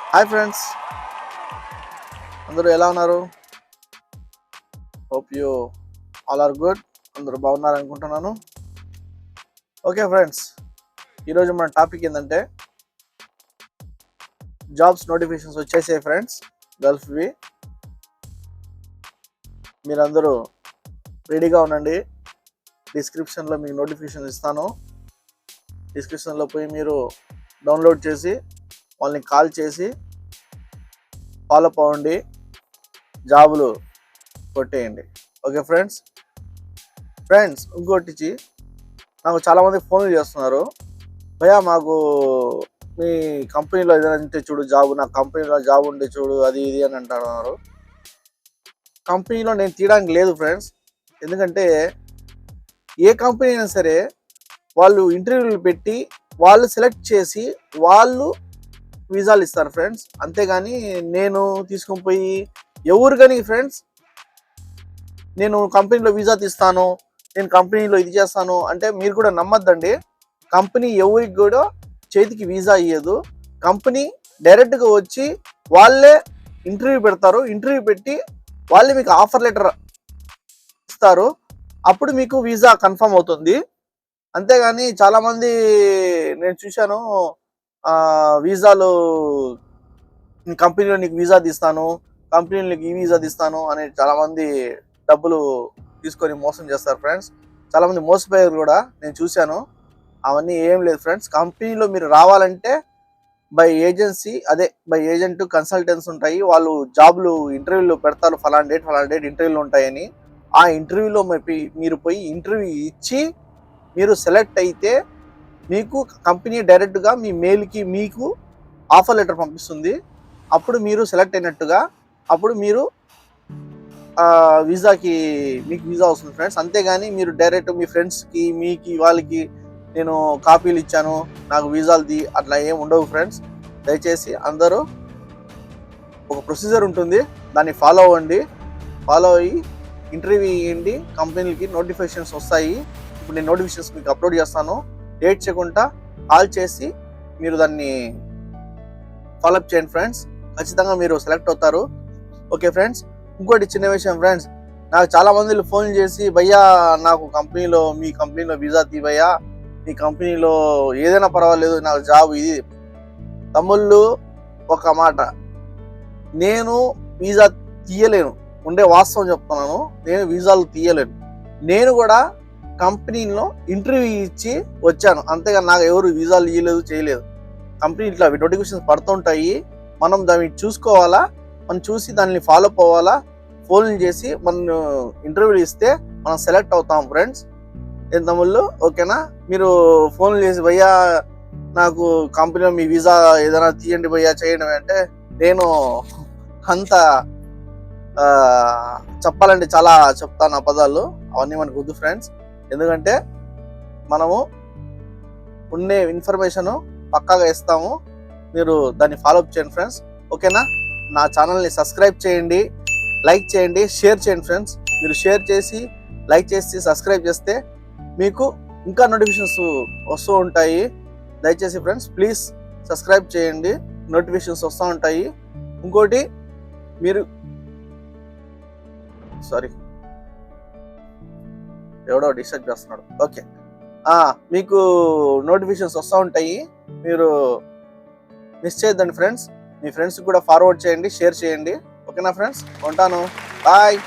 Hi friends, అందరూ ఎలా ఉన్నారు? Hope you all are good. అందరూ బాగున్నారు అనుకుంటున్నాను. ఓకే ఫ్రెండ్స్, ఈరోజు మన టాపిక్ ఏంటంటే జాబ్స్ నోటిఫికేషన్స్ వచ్చేసాయి ఫ్రెండ్స్. గల్ఫ్వి మీరందరూ రెడీగా ఉండండి. డిస్క్రిప్షన్లో మీకు నోటిఫికేషన్ ఇస్తాను. డిస్క్రిప్షన్లో పోయి మీరు డౌన్లోడ్ చేసి వాళ్ళని కాల్ చేసి ఫాలో అవ్వండి, జాబులు కొట్టేయండి. Okay friends. ఇంకోటి నాకు చాలామంది ఫోన్లు చేస్తున్నారు, భయ్యా మాకు మీ కంపెనీలో ఏదైనా ఉంటే చూడు జాబ్, నా కంపెనీలో జాబ్ ఉంటే చూడు, అది ఇది అని అంటున్నారు. కంపెనీలో నేను తీయడానికి లేదు ఫ్రెండ్స్. ఎందుకంటే ఏ కంపెనీ అయినా సరే వాళ్ళు ఇంటర్వ్యూలు పెట్టి వాళ్ళు సెలెక్ట్ చేసి వాళ్ళు వీసాలు ఇస్తారు ఫ్రెండ్స్. అంతేగాని నేను తీసుకొని పోయి ఎవరు కానీ ఫ్రెండ్స్ నేను కంపెనీలో వీసా తీస్తాను, నేను కంపెనీలో ఇది చేస్తాను అంటే మీరు కూడా నమ్మద్దండి. కంపెనీ ఎవరికి కూడా చేతికి వీసా ఇయ్యదు. కంపెనీ డైరెక్ట్గా వచ్చి వాళ్ళే ఇంటర్వ్యూ పెడతారు. ఇంటర్వ్యూ పెట్టి వాళ్ళే మీకు ఆఫర్ లెటర్ ఇస్తారు. అప్పుడు మీకు వీసా కన్ఫర్మ్ అవుతుంది. అంతేగాని చాలామంది నేను చూశాను, వీసాలు కంపెనీలో నీకు వీసా తీస్తాను, కంపెనీలో నీకు ఈ వీసా తీస్తాను అని చాలామంది డబ్బులు తీసుకొని మోసం చేస్తారు ఫ్రెండ్స్. చాలామంది మోసపోయారు కూడా నేను చూశాను. అవన్నీ ఏం లేదు ఫ్రెండ్స్. కంపెనీలో మీరు రావాలంటే by agency, by agent consultants ఉంటాయి. వాళ్ళు జాబ్లు ఇంటర్వ్యూలు పెడతారు, ఫలానా డేట్ ఇంటర్వ్యూలు ఉంటాయని. ఆ ఇంటర్వ్యూలో మీరు పోయి ఇంటర్వ్యూ ఇచ్చి మీరు సెలెక్ట్ అయితే మీకు కంపెనీ డైరెక్ట్గా మీ మెయిల్కి మీకు ఆఫర్ లెటర్ పంపిస్తుంది. అప్పుడు మీరు సెలెక్ట్ అయినట్టుగా, అప్పుడు మీరు మీకు వీసా వస్తుంది ఫ్రెండ్స్. అంతేగాని మీరు డైరెక్ట్ మీ ఫ్రెండ్స్కి మీకు వాళ్ళకి నేను కాపీలు ఇచ్చాను నాకు వీసాలది అట్లా ఏం ఉండవు ఫ్రెండ్స్. దయచేసి అందరూ ఒక ప్రొసీజర్ ఉంటుంది, దాన్ని ఫాలో అవ్వండి. ఫాలో అయ్యి ఇంటర్వ్యూ ఇవ్వండి. కంపెనీలకి నోటిఫికేషన్స్ వస్తాయి. ఇప్పుడు నేను నోటిఫికేషన్స్ మీకు అప్లోడ్ చేస్తాను. డేట్ చేయకుండా కాల్ చేసి మీరు దాన్ని ఫాలోఅప్ చేయండి ఫ్రెండ్స్. ఖచ్చితంగా మీరు సెలెక్ట్ అవుతారు. Okay friends. ఇంకోటి చిన్న విషయం ఫ్రెండ్స్, నాకు చాలా మంది ఫోన్ చేసి భయ్యా నాకు మీ కంపెనీలో వీసా తీవయ్యా, మీ కంపెనీలో ఏదైనా పర్వాలేదు నాకు జాబ్ ఇది. తమ్ముళ్ళు ఒక మాట, నేను వీసా తీయలేను, ఉండే వాస్తవం చెప్తున్నాను. నేను వీసాలు తీయలేను. నేను కూడా కంపెనీలో ఇంటర్వ్యూ ఇచ్చి వచ్చాను, అంతేగాని నాకు ఎవరు వీసాలు ఇవ్వలేదు, చేయలేదు. కంపెనీ ఇట్లా నోటిఫికేషన్స్ పడుతుంటాయి, మనం దాన్ని చూసుకోవాలా, మనం చూసి దాన్ని ఫాలో అప్ అవ్వాలా. ఫోన్లు చేసి మనం ఇంటర్వ్యూలు ఇస్తే మనం సెలెక్ట్ అవుతాం ఫ్రెండ్స్. ఏం తమ్ముళ్ళు ఓకేనా? మీరు ఫోన్లు చేసి భయ్యా నాకు కంపెనీలో మీ వీసా ఏదైనా తీయండి భయ్యా, చేయండి అంటే నేను అంత చెప్పాలంటే చాలా చెప్తాను పదాలు, అవన్నీ మనకు వద్దు ఫ్రెండ్స్. ఎందుకంటే మనము ఉండే ఇన్ఫర్మేషన్ పక్కాగా ఇస్తాము, మీరు దాన్ని ఫాలోఅప్ చేయండి ఫ్రెండ్స్. ఓకేనా? నా ఛానల్ని సబ్స్క్రైబ్ చేయండి, లైక్ చేయండి, షేర్ చేయండి ఫ్రెండ్స్. మీరు షేర్ చేసి లైక్ చేసి సబ్స్క్రైబ్ చేస్తే మీకు ఇంకా నోటిఫికేషన్స్ వస్తూ ఉంటాయి. దయచేసి ఫ్రెండ్స్ ప్లీజ్ సబ్స్క్రైబ్ చేయండి, నోటిఫికేషన్స్ వస్తూ ఉంటాయి. ఇంకోటి మీరు ఎవడో డిస్టర్బ్ చేస్తున్నాడు. ఓకే, మీకు నోటిఫికేషన్స్ వస్తూ ఉంటాయి, మీరు మిస్ చేయొద్దండి ఫ్రెండ్స్. మీ ఫ్రెండ్స్కి కూడా ఫార్వర్డ్ చేయండి, షేర్ చేయండి. ఓకేనా ఫ్రెండ్స్? ఉంటాను, బాయ్.